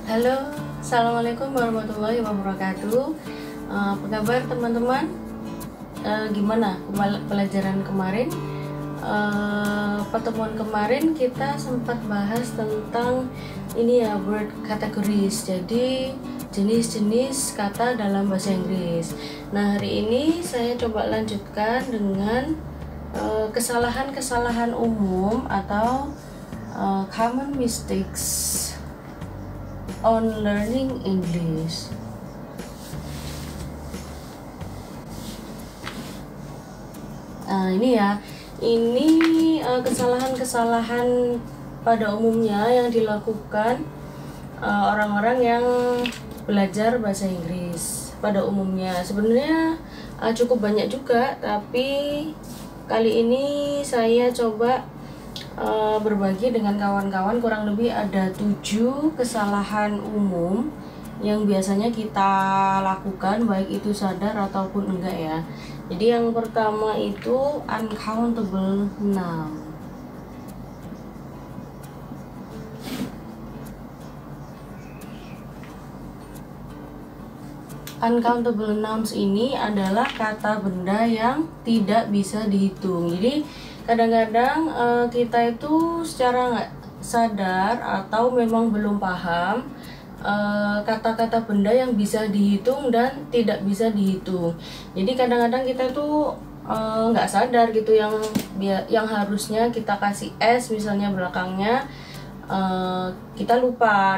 Halo, assalamualaikum warahmatullahi wabarakatuh. Apa kabar teman-teman? Gimana pelajaran kemarin? Pertemuan kemarin kita sempat bahas tentang ini ya, word categories. Jadi jenis-jenis kata dalam bahasa Inggris. Nah, hari ini saya coba lanjutkan dengan kesalahan-kesalahan umum atau common mistakes on learning English. Ini kesalahan-kesalahan pada umumnya yang dilakukan orang-orang yang belajar bahasa Inggris pada umumnya. Sebenarnya cukup banyak juga, tapi kali ini saya coba berbagi dengan kawan-kawan. Kurang lebih ada 7 kesalahan umum yang biasanya kita lakukan, baik itu sadar ataupun enggak ya. Jadi yang pertama itu uncountable noun. Uncountable nouns ini adalah kata benda yang tidak bisa dihitung. Jadi kadang-kadang kita itu secara nggak sadar atau memang belum paham kata-kata benda yang bisa dihitung dan tidak bisa dihitung. Jadi kadang-kadang kita tuh nggak sadar gitu, yang harusnya kita kasih s misalnya belakangnya, kita lupa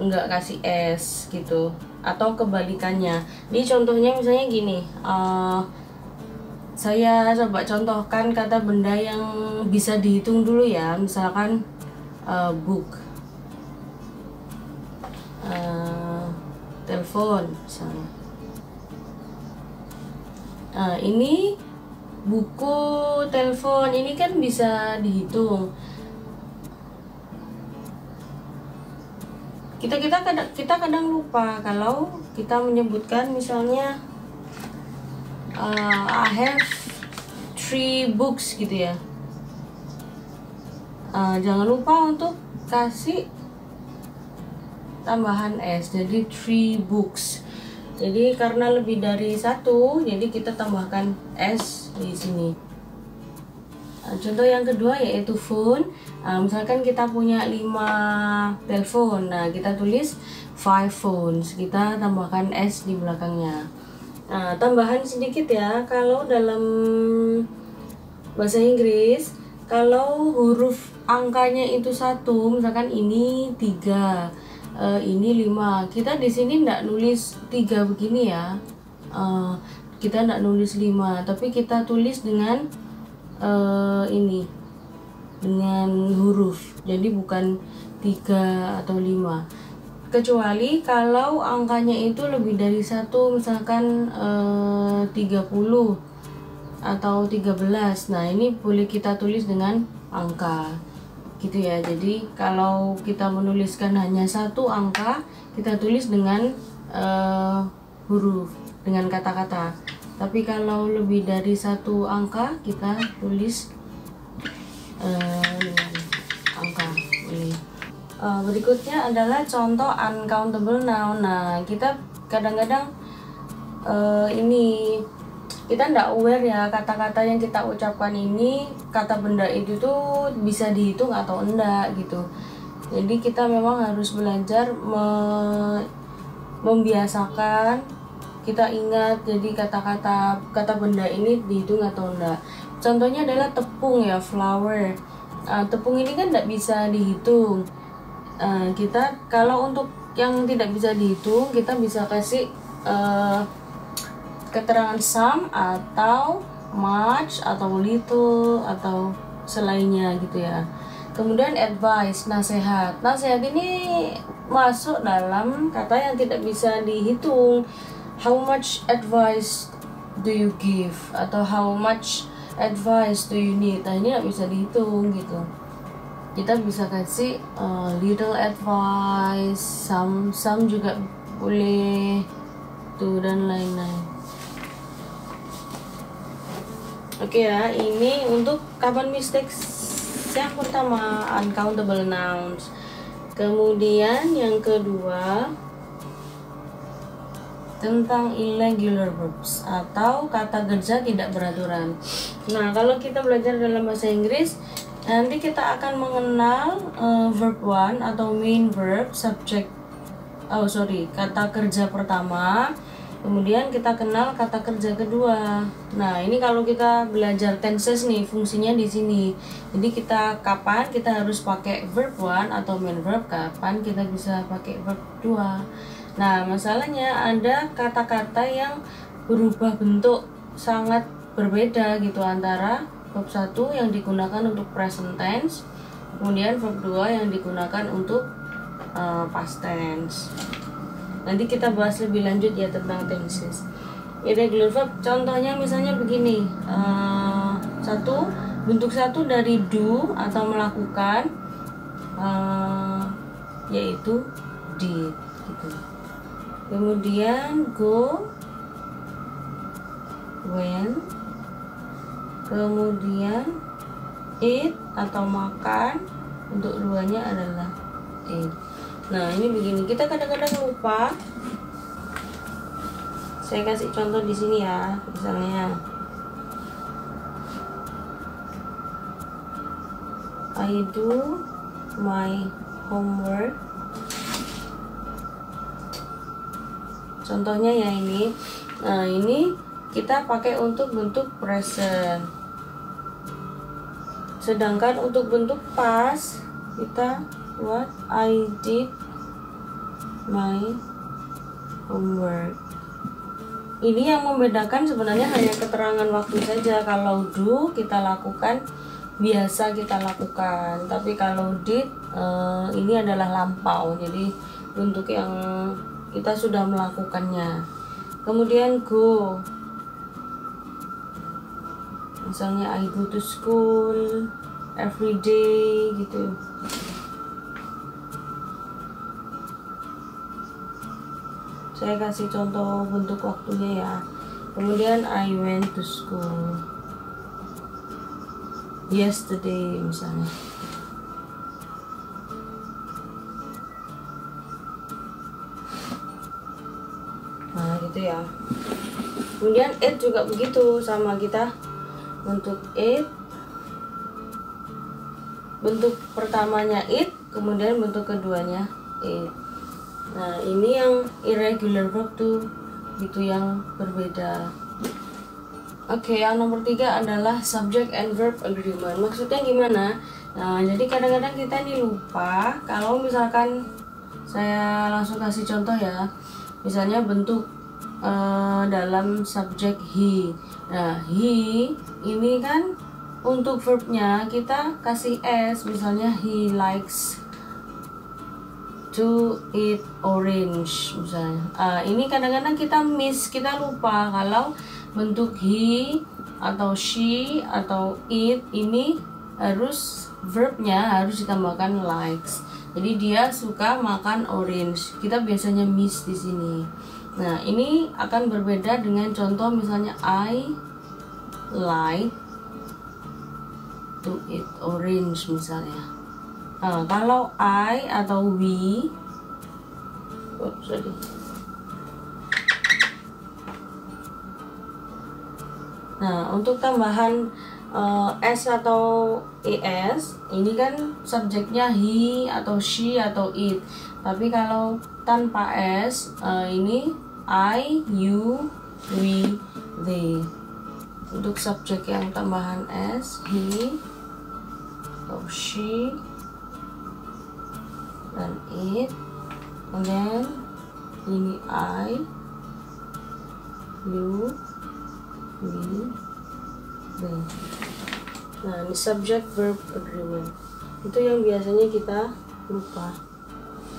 nggak kasih s gitu, atau kebalikannya. Jadi contohnya misalnya gini, saya coba contohkan kata benda yang bisa dihitung dulu ya. Misalkan book, telepon misalnya. Ini buku, telepon, ini kan bisa dihitung. Kita kadang lupa kalau kita menyebutkan misalnya I have 3 books gitu ya. Jangan lupa untuk kasih tambahan s, jadi 3 books. Jadi karena lebih dari 1, jadi kita tambahkan s di sini. Contoh yang kedua yaitu phone. Misalkan kita punya 5 telepon, nah kita tulis 5 phones, kita tambahkan s di belakangnya. Tambahan sedikit ya, kalau dalam bahasa Inggris, kalau huruf angkanya itu 1, misalkan ini 3, ini 5, kita di sini ndak nulis 3 begini ya, kita ndak nulis 5, tapi kita tulis dengan ini, dengan huruf, jadi bukan 3 atau 5. Kecuali kalau angkanya itu lebih dari 1, misalkan 30 atau 13, nah ini boleh kita tulis dengan angka gitu ya. Jadi kalau kita menuliskan hanya 1 angka, kita tulis dengan huruf, dengan kata-kata. Tapi kalau lebih dari 1 angka, kita tulis dengan angka ini. Berikutnya adalah contoh uncountable noun. Nah, kita kadang-kadang kita ndak aware ya, kata-kata yang kita ucapkan ini, kata benda itu tuh bisa dihitung atau enggak gitu. Jadi kita memang harus belajar membiasakan, kita ingat jadi kata benda ini dihitung atau enggak. Contohnya adalah tepung ya, flower. Tepung ini kan nggak bisa dihitung. Kita kalau untuk yang tidak bisa dihitung, kita bisa kasih keterangan some atau much atau little atau selainnya gitu ya. Kemudian advice, nasihat. Nasihat ini masuk dalam kata yang tidak bisa dihitung. How much advice do you give, atau how much advice do you need. Nah, ini nggak bisa dihitung gitu. Kita bisa kasih little advice, some juga boleh tuh, dan lain-lain. Oke ya, ini untuk common mistakes yang pertama, uncountable nouns. Kemudian yang kedua tentang irregular verbs atau kata kerja tidak beraturan. Nah, kalau kita belajar dalam bahasa Inggris, nanti kita akan mengenal verb one atau main verb, kata kerja pertama. Kemudian kita kenal kata kerja kedua. Nah, ini kalau kita belajar tenses nih, fungsinya di sini. Jadi kapan kita harus pakai verb one atau main verb, kapan kita bisa pakai verb 2. Nah, masalahnya ada kata-kata yang berubah bentuk sangat berbeda gitu antara verb 1 yang digunakan untuk present tense, kemudian verb 2 yang digunakan untuk past tense. Nanti kita bahas lebih lanjut ya tentang tenses. Irregular verb contohnya misalnya begini. Bentuk satu dari do atau melakukan, yaitu did gitu. Kemudian go, went, kemudian eat atau makan, untuk duanya adalah ate. Nah, ini begini, kita kadang-kadang lupa. Saya kasih contoh di sini ya, misalnya I do my homework. Contohnya ya ini. Nah, ini kita pakai untuk bentuk present. Sedangkan untuk bentuk past kita buat I did my homework. Ini yang membedakan sebenarnya hanya keterangan waktu saja. Kalau do kita lakukan, biasa kita lakukan. Tapi kalau did ini adalah lampau. Jadi bentuk yang kita sudah melakukannya. Kemudian go, misalnya I go to school every day gitu. Saya kasih contoh bentuk waktunya ya. Kemudian I went to school yesterday misalnya. Nah, gitu ya. Kemudian eat juga begitu, sama kita bentuk eat. Bentuk pertamanya eat, kemudian bentuk keduanya eat. Nah, ini yang irregular verb tuh, itu yang berbeda. Oke, yang nomor 3 adalah subject and verb agreement. Maksudnya gimana? Nah, jadi kadang-kadang kita ini lupa. Kalau misalkan saya langsung kasih contoh ya, misalnya bentuk dalam subjek he. Nah, he ini kan untuk verbnya kita kasih s, misalnya he likes to eat orange misalnya. Ini kadang-kadang kita lupa kalau bentuk he atau she atau eat ini verbnya harus ditambahkan likes. Jadi dia suka makan orange. Kita biasanya miss di sini. Nah, ini akan berbeda dengan contoh misalnya I like to eat orange misalnya. Kalau I atau we, Nah, untuk tambahan s atau es, ini kan subjeknya he atau she atau it. Tapi kalau tanpa s, ini I, you, we, they. Untuk subjek yang tambahan s, he atau she dan it, and then ini I, you, we, they. Nah, ini subject verb agreement. Itu yang biasanya kita lupa.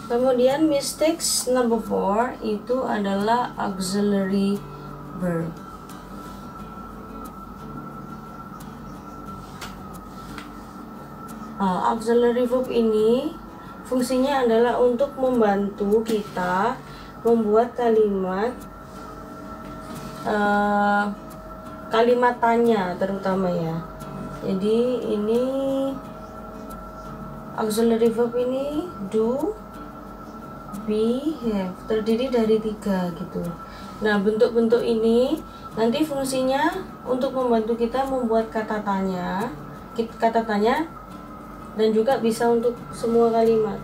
Kemudian mistakes number 4 itu adalah auxiliary verb. Auxiliary verb ini fungsinya adalah untuk membantu kita membuat kalimat tanya terutama ya. Jadi ini auxiliary verb ini do, be, have, terdiri dari 3 gitu. Nah, bentuk-bentuk ini nanti fungsinya untuk membantu kita membuat kata tanya dan juga bisa untuk semua kalimat.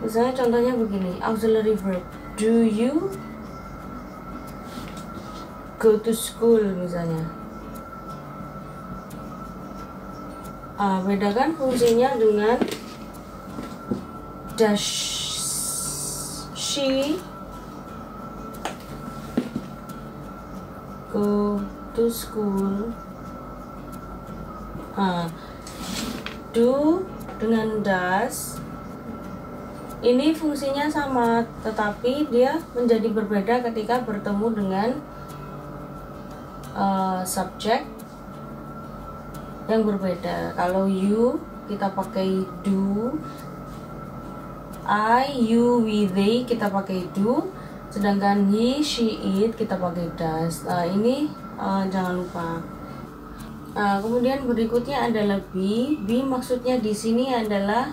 Misalnya contohnya begini, auxiliary verb, do you go to school misalnya. Bedakan fungsinya dengan does she go to school. Do dengan does ini fungsinya sama, tetapi dia menjadi berbeda ketika bertemu dengan subjek yang berbeda. Kalau you kita pakai do, I, you, we, they kita pakai do, sedangkan he, she, it kita pakai does. Ini jangan lupa. Kemudian berikutnya adalah be. Be maksudnya di sini adalah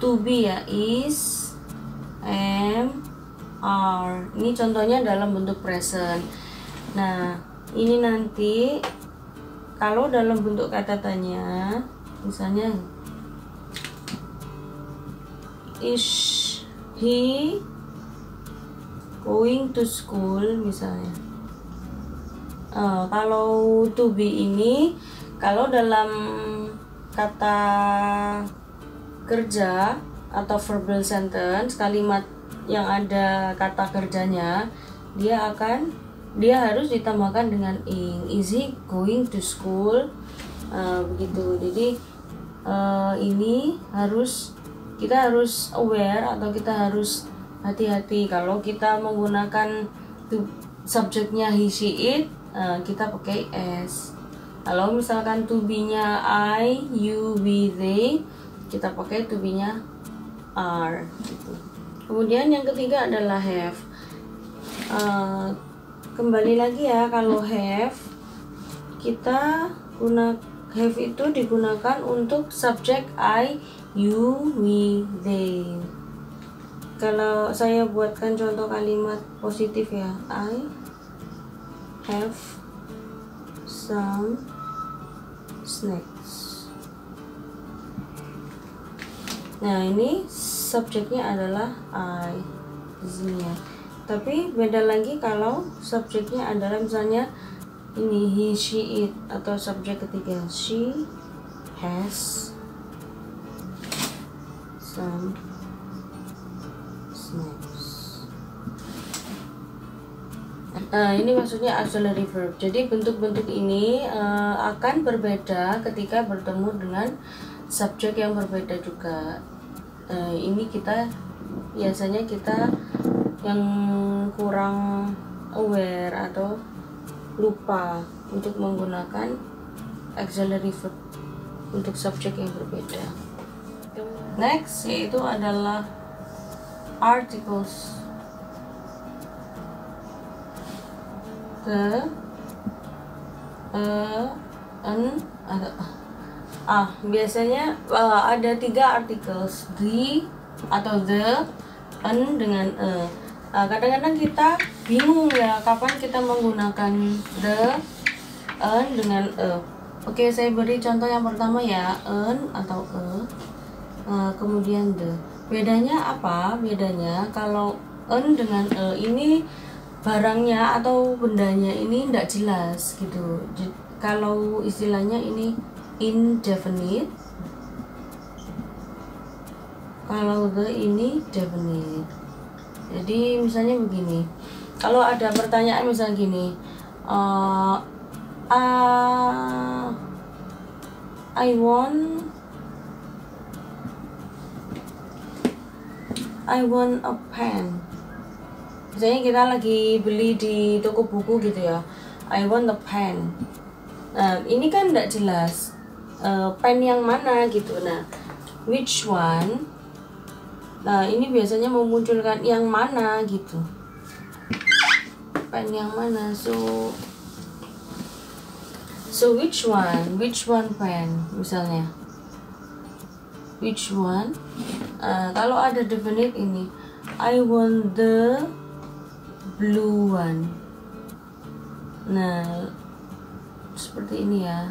to be ya, is, am, are. Ini contohnya dalam bentuk present. Nah, ini nanti kalau dalam bentuk kata tanya, misalnya is he going to school misalnya. Kalau to be ini, kalau dalam kata kerja atau verbal sentence, kalimat yang ada kata kerjanya, dia harus ditambahkan dengan ing. Is he going to school? Begitu. Jadi ini kita harus aware atau kita harus hati-hati kalau kita menggunakan subjeknya he, she, it, kita pakai s. Kalau misalkan to be-nya I, you, we, they, kita pakai to be-nya are gitu. Kemudian yang ketiga adalah have. Kembali lagi ya, kalau have have itu digunakan untuk subjek I, you, we, they. Kalau saya buatkan contoh kalimat positif ya, I have some snacks. Nah, ini subjeknya adalah I di sini ya. Tapi beda lagi kalau subjeknya adalah misalnya ini he, she, it, atau subjek ketiga she has some snacks. Ini maksudnya auxiliary verb. Jadi bentuk-bentuk ini akan berbeda ketika bertemu dengan subjek yang berbeda juga. Ini biasanya kita yang kurang aware atau lupa untuk menggunakan auxiliary verb untuk subjek yang berbeda. Next yaitu adalah articles. The, an, atau biasanya ada 3 articles, the atau the, an dengan kadang-kadang kita bingung ya kapan kita menggunakan the, an dengan Oke, saya beri contoh yang pertama ya, an atau kemudian the. Bedanya apa? Bedanya kalau an dengan ini barangnya atau bendanya ini tidak jelas gitu. Kalau istilahnya ini indefinite, kalau the ini definite. Jadi misalnya begini, kalau ada pertanyaan misalnya gini, I want a pen. Misalnya kita lagi beli di toko buku gitu ya, I want a pen. Nah, ini kan tidak jelas pen yang mana gitu. Nah, which one? Nah, ini biasanya memunculkan yang mana gitu. Pen yang mana? So which one pen misalnya, which one. Kalau ada definite ini, I want the blue one. Nah seperti ini ya,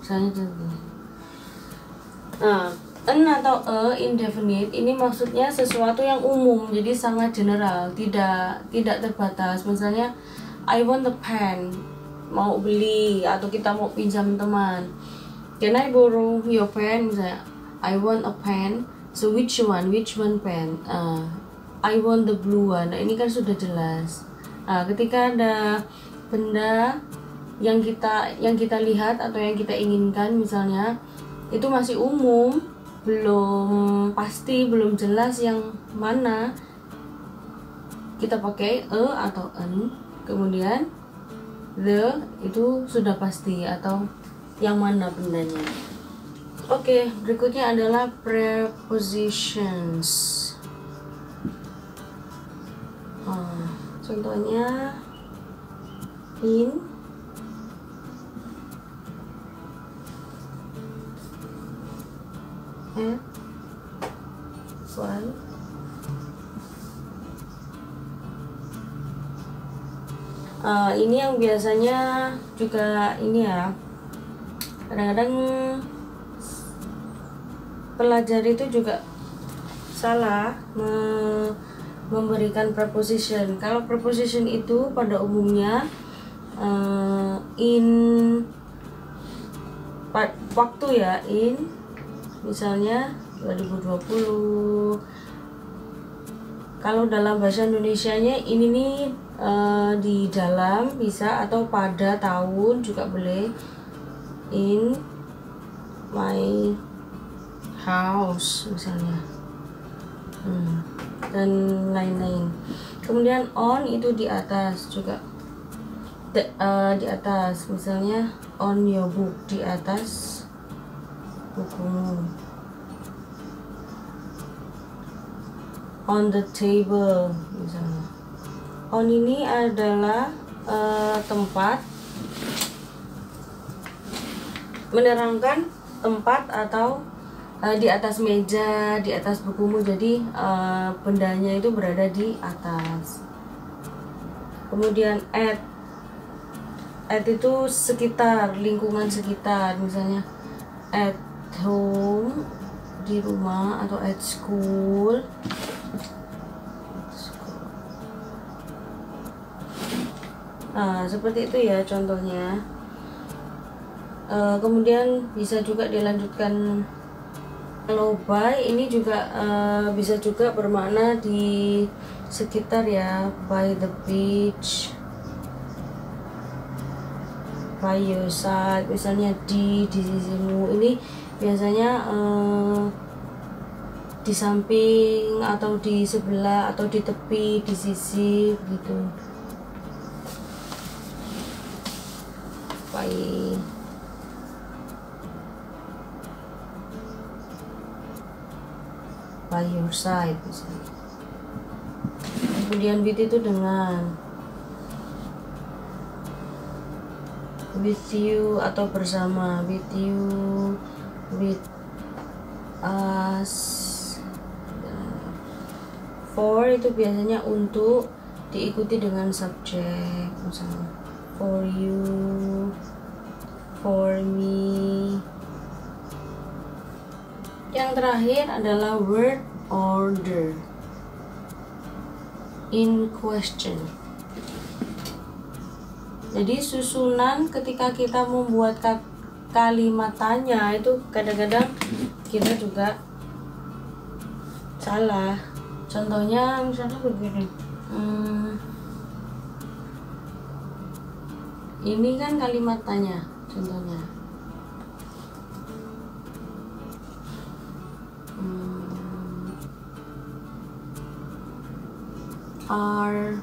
misalnya contoh. Nah, an atau indefinite ini maksudnya sesuatu yang umum, jadi sangat general, tidak terbatas. Misalnya I want a pen, mau beli atau kita mau pinjam teman. Can I borrow your pen? Misalnya I want a pen, so which one pen? I want the blue one. Nah, ini kan sudah jelas. Ketika ada benda yang kita lihat atau yang kita inginkan, misalnya itu masih umum, belum pasti, belum jelas yang mana, kita pakai atau an. Kemudian the itu sudah pasti atau yang mana bendanya. Oke, berikutnya adalah prepositions. Contohnya in, at, while, ini yang biasanya juga ini ya, kadang-kadang pelajar itu juga salah memberikan preposition. Kalau preposition itu pada umumnya in waktu ya, in misalnya 2020. Kalau dalam bahasa Indonesianya ini nih di dalam bisa, atau pada tahun juga boleh, in my house misalnya, dan lain-lain. Kemudian on itu di atas juga, di atas, misalnya on your book, di atas bukumu. On the table misalnya. On ini adalah tempat, menerangkan tempat atau di atas meja, di atas bukumu, jadi bendanya itu berada di atas. Kemudian at itu sekitar, lingkungan sekitar, misalnya at home, di rumah, atau at school. Seperti itu ya contohnya. Kemudian bisa juga dilanjutkan. Kalau by ini juga bisa juga bermakna di sekitar ya, by the beach, by your side, misalnya di sisimu. Ini biasanya di samping atau di sebelah atau di tepi, di sisi gitu. By your side misalnya. Kemudian with itu dengan, with you atau bersama, with you, with us. For itu biasanya untuk, diikuti dengan subjek, misalnya for you, for me. Yang terakhir adalah word order, in question. Jadi susunan ketika kita membuat kalimat tanya itu kadang-kadang kita juga salah. Contohnya misalnya begini, ini kan kalimat tanya contohnya. Are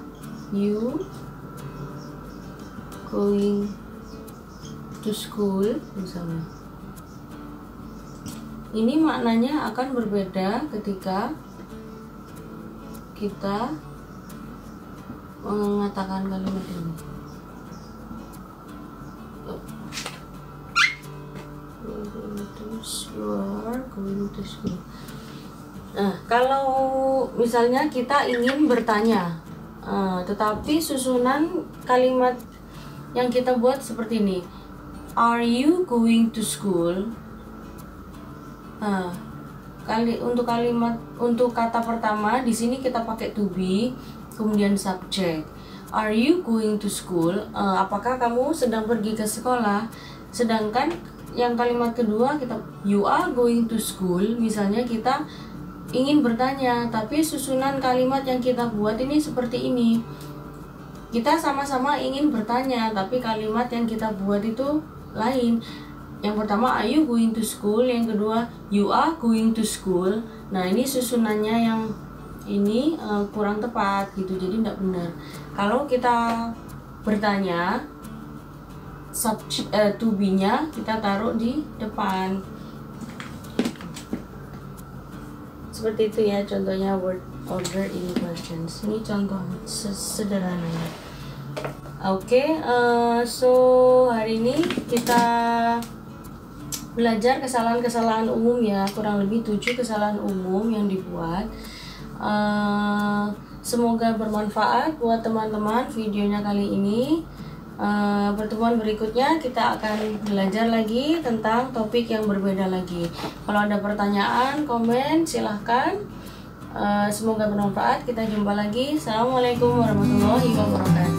you going to school misalnya. Ini maknanya akan berbeda ketika kita mengatakan kalimat ini. You are going to school. Nah, kalau misalnya kita ingin bertanya, tetapi susunan kalimat yang kita buat seperti ini. Are you going to school? Untuk kata pertama di sini kita pakai to be, kemudian subject. Are you going to school? Apakah kamu sedang pergi ke sekolah? Sedangkan yang kalimat kedua kita you are going to school, misalnya kita ingin bertanya, tapi susunan kalimat yang kita buat ini seperti ini. Kita sama-sama ingin bertanya, tapi kalimat yang kita buat itu lain. Yang pertama, are you going to school? Yang kedua, you are going to school. Nah, ini susunannya yang ini kurang tepat gitu, jadi tidak benar. Kalau kita bertanya, to be-nya kita taruh di depan. Seperti itu ya contohnya word order in questions. Ini contoh sederhananya. Oke, so hari ini kita belajar kesalahan-kesalahan umum ya, kurang lebih 7 kesalahan umum yang dibuat. Semoga bermanfaat buat teman-teman videonya kali ini. Pertemuan berikutnya kita akan belajar lagi tentang topik yang berbeda lagi. Kalau ada pertanyaan, komen silahkan. Semoga bermanfaat. Kita jumpa lagi. Assalamualaikum warahmatullahi wabarakatuh.